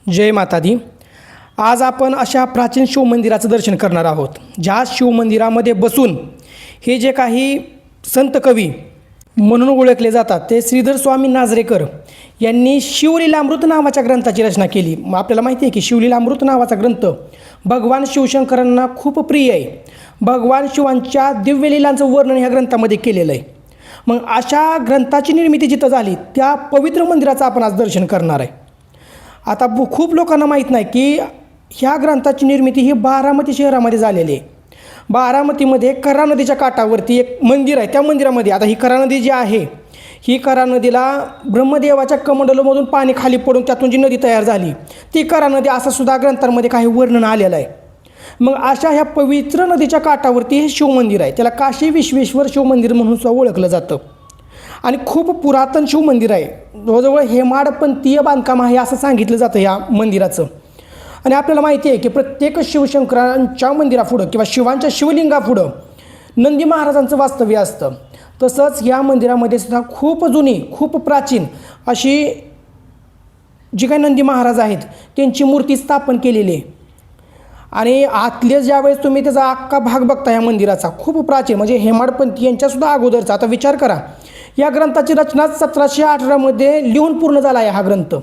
जय माता दी। आज आपण अशा प्राचीन शिवमंदिराचं दर्शन करणार आहोत, ज्या शिवमंदिरामध्ये बसून हे जे काही संत कवी म्हणून ओळखले जातात ते श्रीधर स्वामी नाझरेकर यांनी शिवलीलामृत नावाच्या ग्रंथाची रचना केली। आपल्याला माहिती आहे की शिवलीलामृत नावाचा ग्रंथ भगवान शिवशंकरांना खूप प्रिय आहे। भगवान शिवांच्या दिव्य लीलांचं वर्णन ह्या ग्रंथामध्ये केलेलं आहे। मग अशा ग्रंथाची निर्मिती जिथं झाली त्या पवित्र मंदिराचं आपण आज दर्शन करणार आहे। आता खूप लोकांना माहीत नाही की ह्या ग्रंथाची निर्मिती ही बारामती शहरामध्ये झालेली आहे। बारामतीमध्ये करा नदीच्या काठावरती एक मंदिर आहे। त्या मंदिरामध्ये आता ही करा नदी जी आहे ही करा नदीला ब्रह्मदेवाच्या कमंडलूमधून पाणी खाली पडून त्यातून जी नदी तयार झाली ती करा नदी असं सुद्धा ग्रंथांमध्ये काही वर्णन आलेलं आहे। मग अशा ह्या पवित्र नदीच्या काठावरती हे शिवमंदिर आहे, त्याला काशी विश्वेश्वर शिवमंदिर म्हणून सुद्धा ओळखलं जातं आणि खूप पुरातन शिवमंदिर आहे। जवळजवळ हेमाडपंथीय बांधकाम आहे असं सांगितलं जातं या मंदिराचं। आणि आपल्याला माहिती आहे की प्रत्येक शिवशंकरांच्या मंदिरापुढं किंवा शिवांच्या शिवलिंगापुढं नंदी महाराजांचं वास्तव्य असतं। तसंच या मंदिरामध्ये सुद्धा खूप जुनी खूप प्राचीन अशी जी काही नंदी महाराज आहेत त्यांची मूर्ती स्थापन केलेली आहे। आणि आतले ज्यावेळेस तुम्ही त्याचा अख्खा भाग बघता या मंदिराचा खूप प्राचीन म्हणजे हेमाडपंथी यांच्यासुद्धा अगोदरचा। आता विचार करा, या ग्रंथाची रचना 1718 लिहून पूर्ण झाला आहे हा ग्रंथ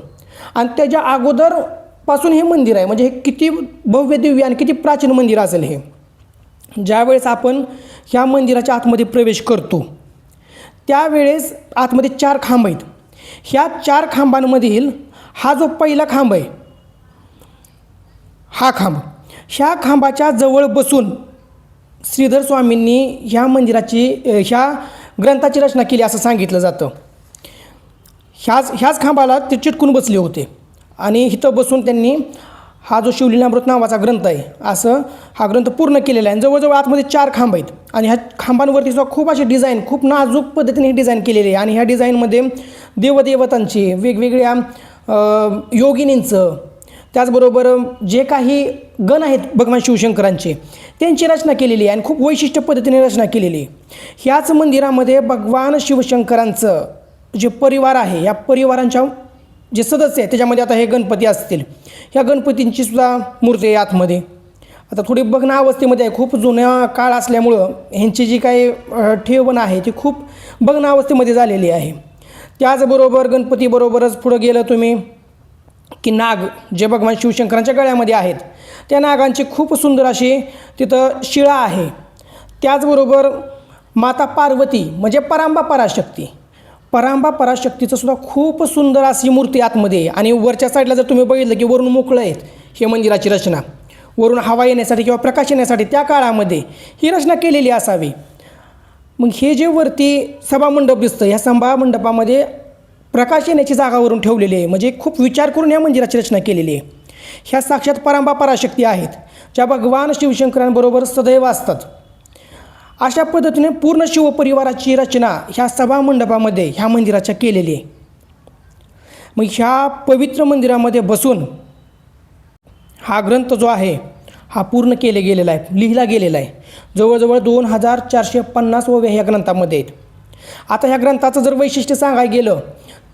आणि त्याच्या अगोदरपासून हे मंदिर आहे। म्हणजे हे किती भव्य दिव्य आणि किती प्राचीन मंदिर असेल हे। ज्यावेळेस आपण ह्या मंदिराच्या आतमध्ये प्रवेश करतो त्यावेळेस आतमध्ये 4 खांब आहेत। ह्या 4 खांबांमधील हा जो पहिला खांब आहे हा खांब, ह्या खांबाच्या जवळ बसून श्रीधर स्वामींनी ह्या मंदिराची ह्या ग्रंथाची रचना केली असं सांगितलं जातं। ह्याच खांबाला ते चिटकून बसले होते आणि इथं बसून त्यांनी हा जो शिवलीलामृत नावाचा ग्रंथ आहे असं हा ग्रंथ पूर्ण केलेला आहे। जवळजवळ आतमध्ये 4 खांब आहेत आणि ह्या खांबांवरती सुद्धा खूप अशी डिझाईन खूप नाजूक पद्धतीने डिझाईन केलेली आहे। आणि ह्या डिझाईनमध्ये देवदेवतांची वेगवेगळ्या योगिनींचं त्याचबरोबर जे काही गण आहेत भगवान शिवशंकरांचे त्यांची रचना केलेली आहे आणि खूप वैशिष्ट्य पद्धतीने रचना केलेली आहे। ह्याच मंदिरामध्ये भगवान शिवशंकरांचं जे परिवार आहे या परिवारांच्या जे सदस्य आहेत त्याच्यामध्ये आता हे गणपती असतील, ह्या गणपतींची सुद्धा मूर्ती आहे आतमध्ये। आता थोडी भग्न अवस्थेमध्ये आहे, खूप जुन्या काळ असल्यामुळं ह्यांची जी काही ठेवण आहे ती खूप भग्न अवस्थेमध्ये झालेली आहे। त्याचबरोबर गणपतीबरोबरच पुढं गेलं तुम्ही की नाग जे भगवान शिवशंकरांच्या गळ्यामध्ये आहेत त्या नागांची खूप सुंदर अशी तिथं शिळा आहे। त्याचबरोबर माता पार्वती म्हणजे परांबा पराशक्तीचं सुद्धा खूप सुंदर अशी मूर्ती आतमध्ये आहे। आणि वरच्या साईडला जर तुम्ही बघितलं की वरून मोकळं आहेत हे मंदिराची रचना, वरून हवा येण्यासाठी किंवा प्रकाश येण्यासाठी त्या काळामध्ये ही रचना केलेली असावी। मग हे जे वरती सभामंडप दिसतं ह्या सभामंडपामध्ये प्रकाश येण्याची जागावरून ठेवलेली आहे, म्हणजे खूप विचार करून ह्या मंदिराची रचना केलेली आहे। ह्या साक्षात परांबा पराशक्ती आहेत ज्या भगवान शिवशंकरांबरोबर सदैव असतात। अशा पद्धतीने पूर्ण शिवपरिवाराची रचना ह्या सभामंडपामध्ये ह्या मंदिराच्या केलेली आहे। मग ह्या पवित्र मंदिरामध्ये बसून हा ग्रंथ जो आहे हा पूर्ण गेलेला आहे, लिहिला गेलेला आहे। जवळजवळ 2450 ओव्या ह्या ग्रंथामध्ये आहेत। आता ह्या ग्रंथाचं जर वैशिष्ट्य सांगायला गेलं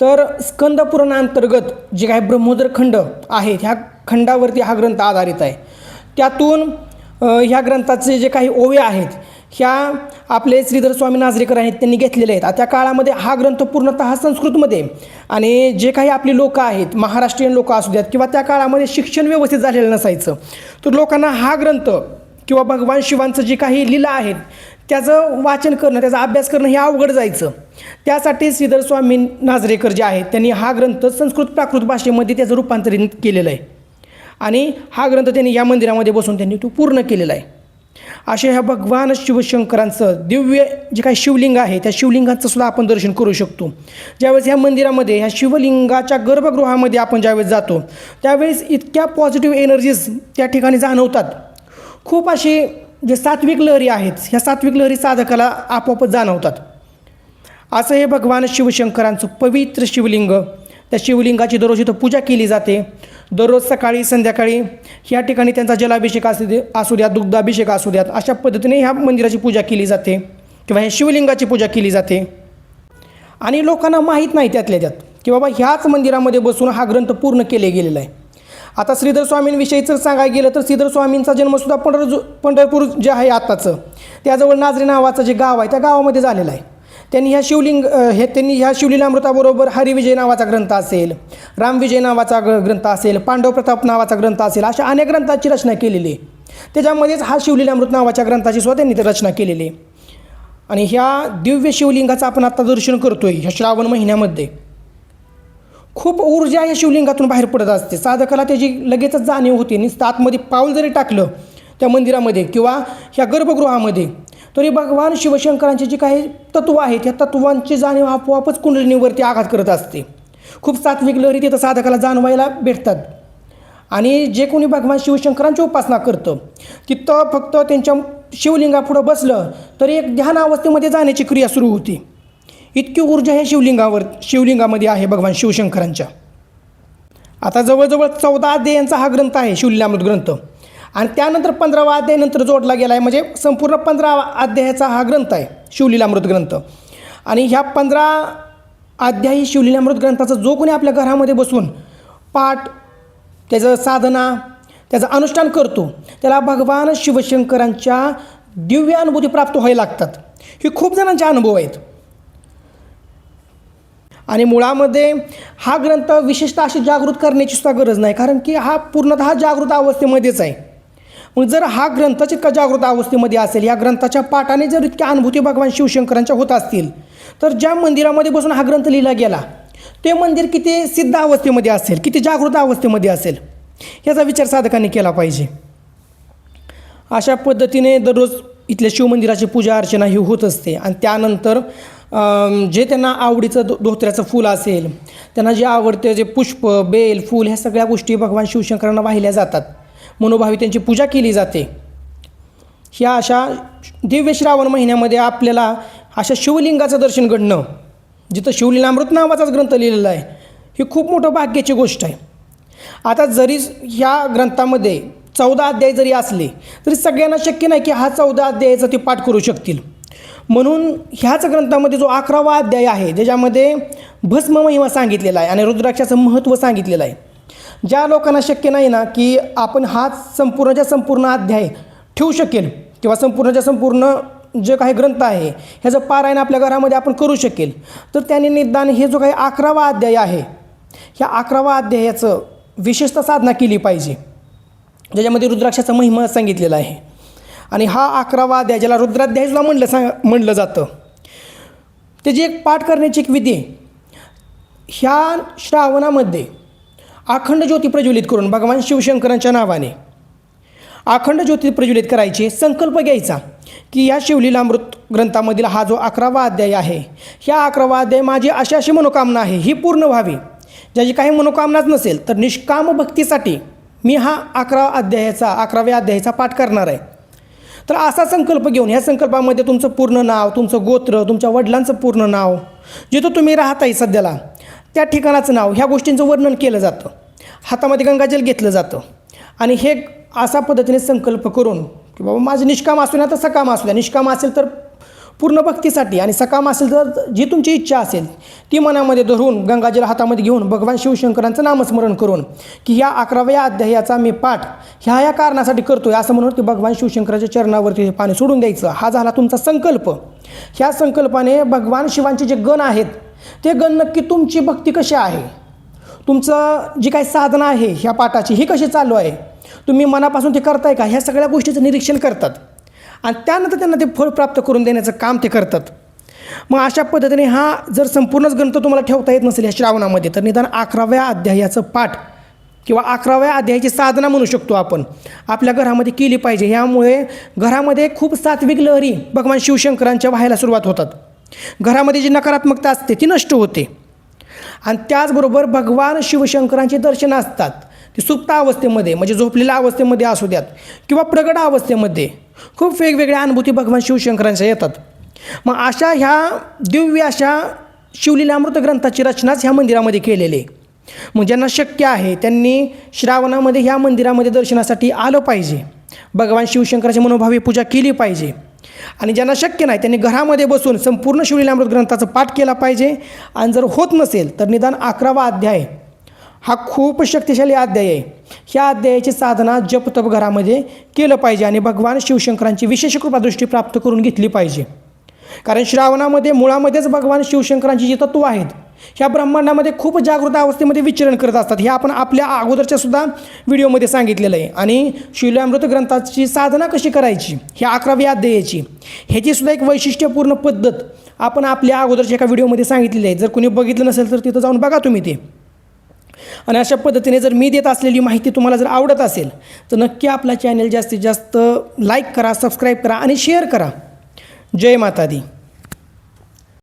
तर स्कंद पुराणांतर्गत जे काही ब्रह्मोदर खंड आहेत ह्या खंडावरती हा ग्रंथ आधारित आहे। त्यातून ह्या ग्रंथाचे जे काही ओव्या आहेत ह्या आपले श्रीधर स्वामी नाझरेकर आहेत त्यांनी घेतलेले आहेत। त्या काळामध्ये हा ग्रंथ पूर्णतः संस्कृतमध्ये आणि जे काही आपली लोक आहेत महाराष्ट्रीयन लोक असू द्यात किंवा त्या काळामध्ये शिक्षण व्यवस्थित झालेलं नसायचं तर लोकांना हा ग्रंथ किंवा भगवान शिवांचं जे काही लीला आहेत त्याचं वाचन करणं त्याचा अभ्यास करणं हे अवघड जायचं। त्यासाठी श्रीधर स्वामी नाझरेकर जे आहेत त्यांनी हा ग्रंथ संस्कृत प्राकृत भाषेमध्ये त्याचं रूपांतरित केलेलं आहे आणि हा ग्रंथ त्यांनी या मंदिरामध्ये बसून त्यांनी तो पूर्ण केलेला आहे। अशा ह्या भगवान शिवशंकरांचं दिव्य जे काही शिवलिंग आहे त्या शिवलिंगाचं सुद्धा आपण दर्शन करू शकतो। ज्यावेळेस ह्या मंदिरामध्ये ह्या शिवलिंगाच्या गर्भगृहामध्ये आपण ज्यावेळेस जातो त्यावेळेस इतक्या पॉझिटिव्ह एनर्जीज त्या ठिकाणी जाणवतात। खूप अशी जे सात्विक लहरी आहेत ह्या सात्विक लहरी साधकाला आपोआपच जाणवतात। असं हे भगवान शिवशंकरांचं पवित्र शिवलिंग, त्या शिवलिंगाची दररोज इथं पूजा केली जाते। दररोज सकाळी संध्याकाळी ह्या ठिकाणी त्यांचा जलाभिषेक असू द्या दुग्धाभिषेक असू द्यात अशा पद्धतीने ह्या मंदिराची पूजा केली जाते किंवा ह्या शिवलिंगाची पूजा केली जाते। आणि लोकांना माहीत नाही त्यातल्या त्यात की बाबा ह्याच मंदिरामध्ये बसून हा ग्रंथ पूर्ण केले गेलेला आहे। आता श्रीधर स्वामींविषयी जर सांगायला गेलं तर श्रीधर स्वामींचा जन्मसुद्धा पंढरपूर जे आहे आत्ताचं त्याजवळ नाझरी नावाचं जे गाव आहे त्या गावामध्ये झालेलं आहे. त्यांनी ह्या शिवलीलामृताबरोबर हरिविजय नावाचा ग्रंथ असेल, रामविजय नावाचा ग्रंथ असेल, पांडव प्रताप नावाचा ग्रंथ असेल, अशा अनेक ग्रंथाची रचना केलेली आहे. त्याच्यामध्येच हा शिवलीलामृत नावाच्या ग्रंथाची सुद्धा त्यांनी रचना केलेली आहे. आणि ह्या दिव्य शिवलिंगाचं आपण आत्ता दर्शन करतोय ह्या श्रावण महिन्यामध्ये. खूप ऊर्जा या शिवलिंगातून बाहेर पडत असते. साधकाला त्याची लगेचच जाणीव होते. नुसतं आतमध्ये पाऊल जरी टाकलं त्या मंदिरामध्ये किंवा ह्या गर्भगृहामध्ये तरी भगवान शिवशंकरांचे जे काही तत्त्व आहेत त्या तत्त्वांची जाणीव आपोआपच कुंडलिनीवरती आघात करत असते. खूप सात्विक लहरी तिथं साधकाला जाणवायला भेटतात. आणि जे कोणी भगवान शिवशंकरांची उपासना करतं तिथं फक्त त्यांच्या शिवलिंगापुढं बसलं तरी एक ध्यान अवस्थेमध्ये जाण्याची क्रिया सुरू होती. इतकी ऊर्जा ह्या शिवलिंगामध्ये आहे भगवान शिवशंकरांच्या. आता जवळजवळ 14 अध्यायांचा हा ग्रंथ आहे शिवलीलामृत ग्रंथ. आणि त्यानंतर 15वा अध्याय नंतर जोडला गेला आहे. म्हणजे संपूर्ण 15 अध्यायाचा हा ग्रंथ आहे शिवलीलामृत ग्रंथ. आणि ह्या 15 अध्यायी शिवलीलामृत ग्रंथाचा जो कोणी आपल्या घरामध्ये बसून पाठ, त्याचं साधना, त्याचं अनुष्ठान करतो त्याला भगवान शिवशंकरांच्या दिव्य अनुभूती प्राप्त व्हायला लागतात. हे खूप जणांचे अनुभव आहेत. आणि मुळामध्ये हा ग्रंथ विशेषतः अशी जागृत करण्याची सुद्धा गरज नाही, कारण की हा पूर्णतः जागृत अवस्थेमध्येच आहे. मग जर हा ग्रंथच इतका जागृत अवस्थेमध्ये असेल, या ग्रंथाच्या पाठाने जर इतक्या अनुभूती भगवान शिवशंकरांच्या होत असतील तर ज्या मंदिरामध्ये बसून हा ग्रंथ लिहिला गेला ते मंदिर किती सिद्ध अवस्थेमध्ये असेल, किती जागृत अवस्थेमध्ये असेल याचा विचार साधकांनी केला पाहिजे. अशा पद्धतीने दररोज इथल्या शिवमंदिराची पूजा अर्चना ही होत असते. आणि त्यानंतर जे त्यांना आवडीचं धोत्र्याचं फूल असेल, त्यांना जे आवडते जे पुष्प, बेल, फूल ह्या सगळ्या गोष्टी भगवान शिवशंकरांना वाहिल्या जातात. मनोभावी त्यांची पूजा केली जाते. ह्या अशा दिव्य श्रावण महिन्यामध्ये आपल्याला अशा शिवलिंगाचं दर्शन घडणं, जिथं शिवलीलामृत नावाचाच ग्रंथ लिहिलेला आहे, ही खूप मोठं भाग्याची गोष्ट आहे. आता जरी ह्या ग्रंथामध्ये 14 अध्याय जरी असले तरी सगळ्यांना शक्य नाही की हा 14 अध्यायाचा ते पाठ करू शकतील. म्हणून ह्याच ग्रंथामध्ये जो 11वा अध्याय आहे ज्याच्यामध्ये भस्म महिमा सांगितलेला आहे आणि रुद्राक्षाचं महत्त्व सांगितलेलं आहे. ज्या लोकांना शक्य नाही ना की आपण हा संपूर्ण अध्याय ठेवू शकेल किंवा संपूर्ण जे काही ग्रंथ आहे ह्याचं पारायण आपल्या घरामध्ये आपण करू शकेल, तर त्यांनी निदान हे जो काही 11वा अध्याय आहे ह्या 11वा अध्यायाचं विशेषतः साधना केली पाहिजे, ज्याच्यामध्ये रुद्राक्षाचा महिमा सांगितलेला आहे. आणि हा 11वा अध्याय ज्याला रुद्राध्यायला म्हणलं जातं त्याची एक पाठ करण्याची एक विधी आहे. ह्या श्रावणामध्ये अखंड ज्योती प्रज्वलित करून भगवान शिवशंकरांच्या नावाने अखंड ज्योती प्रज्वलित करायची, संकल्प घ्यायचा की या शिवलीलामृत ग्रंथामधील हा जो 11वा अध्याय आहे ह्या 11वा अध्याय माझी अशी मनोकामना आहे ही पूर्ण व्हावी. ज्याची काही मनोकामनाच नसेल तर निष्काम भक्तीसाठी मी हा 11व्या अध्यायाचा पाठ करणार आहे. तर असा संकल्प घेऊन ह्या संकल्पामध्ये तुमचं पूर्ण नाव, तुमचं गोत्र, तुमच्या वडिलांचं पूर्ण नाव, जिथं तुम्ही राहताय सध्याला त्या ठिकाणाचं नाव, ह्या गोष्टींचं वर्णन केलं जातं. हातामध्ये गंगाजल घेतलं जातं आणि हे अशा पद्धतीने संकल्प करून की बाबा माझं निष्काम असू ना तर सकाम असू द्या, निष्काम असेल तर पूर्ण भक्तीसाठी आणि सकाम असेल तर जी तुमची इच्छा असेल ती मनामध्ये धरून गंगाजल हातामध्ये घेऊन भगवान शिवशंकरांचं नामस्मरण करून की ह्या 11व्या अध्यायाचा मी पाठ ह्या कारणासाठी करतोय असं म्हणून ते भगवान शिवशंकराच्या चरणावरती पाणी सोडून द्यायचं. हा झाला तुमचा संकल्प. ह्या संकल्पाने भगवान शिवांचे जे गण आहेत ते गण नक्की तुमची भक्ती कशी आहे, तुमचं जी काही साधना आहे ह्या पाठाची ही कशी चालू आहे, तुम्ही मनापासून ते करताय का, ह्या सगळ्या गोष्टीचं निरीक्षण करतात आणि त्यानंतर त्यांना ते फळ प्राप्त करून देण्याचं काम ते करतात. मग अशा पद्धतीने हा जर संपूर्णच ग्रंथ तुम्हाला ठेवता येत नसेल या श्रावणामध्ये तर निदान 11व्या अध्यायाचं पाठ किंवा 11व्या अध्यायाची साधना म्हणू शकतो आपण आपल्या घरामध्ये केली पाहिजे. ह्यामुळे घरामध्ये खूप सात्विक लहरी भगवान शिवशंकरांच्या व्हायला सुरुवात होतात. घरामध्ये जी नकारात्मकता असते ती नष्ट होते आणि त्याचबरोबर भगवान शिवशंकरांची दर्शनं असतात ती सुप्त अवस्थेमध्ये म्हणजे झोपलेल्या अवस्थेमध्ये असू द्यात किंवा प्रगट अवस्थेमध्ये खूप वेगवेगळ्या अनुभूती भगवान शिवशंकरांच्या येतात. मग अशा ह्या दिव्य अशा शिवलीलामृत ग्रंथाची रचनाच ह्या मंदिरामध्ये केलेली आहे. मग ज्यांना शक्य आहे त्यांनी श्रावणामध्ये ह्या मंदिरामध्ये दर्शनासाठी आलं पाहिजे, भगवान शिवशंकराची मनोभावी पूजा केली पाहिजे. आणि ज्यांना शक्य नाही त्यांनी घरामध्ये बसून संपूर्ण शिवलीलामृत ग्रंथाचं पाठ केला पाहिजे. आणि जर होत नसेल तर निदान 11वा अध्याय हा खूप शक्तिशाली अध्याय आहे. ह्या अध्यायाची साधना जप तप घरामध्ये केलं पाहिजे आणि भगवान शिवशंकरांची विशेष कृपादृष्टी प्राप्त करून घेतली पाहिजे. कारण श्रावणामध्ये मुळामध्येच भगवान शिवशंकरांची जी तत्त्व आहेत ह्या ब्रह्मांडामध्ये खूप जागृत अवस्थेमध्ये विचरण करत असतात. हे आपण आपल्या अगोदरच्या सुद्धा व्हिडिओमध्ये सांगितलेलं आहे. आणि शिलामृत ग्रंथाची साधना कशी करायची ह्या 11व्या अध्यायाची ह्याची सुद्धा एक वैशिष्ट्यपूर्ण पद्धत आपण आपल्या अगोदरच्या एका व्हिडिओमध्ये सांगितलेली आहे. जर कोणी बघितलं नसेल तर तिथं जाऊन बघा तुम्ही ते. आणि अशा पद्धतीने जर मी देत असलेली माहिती तुम्हाला जर आवडत असेल तर नक्की आपला चॅनल जास्तीत जास्त लाईक करा, सबस्क्राईब करा आणि शेअर करा. जय माता दी.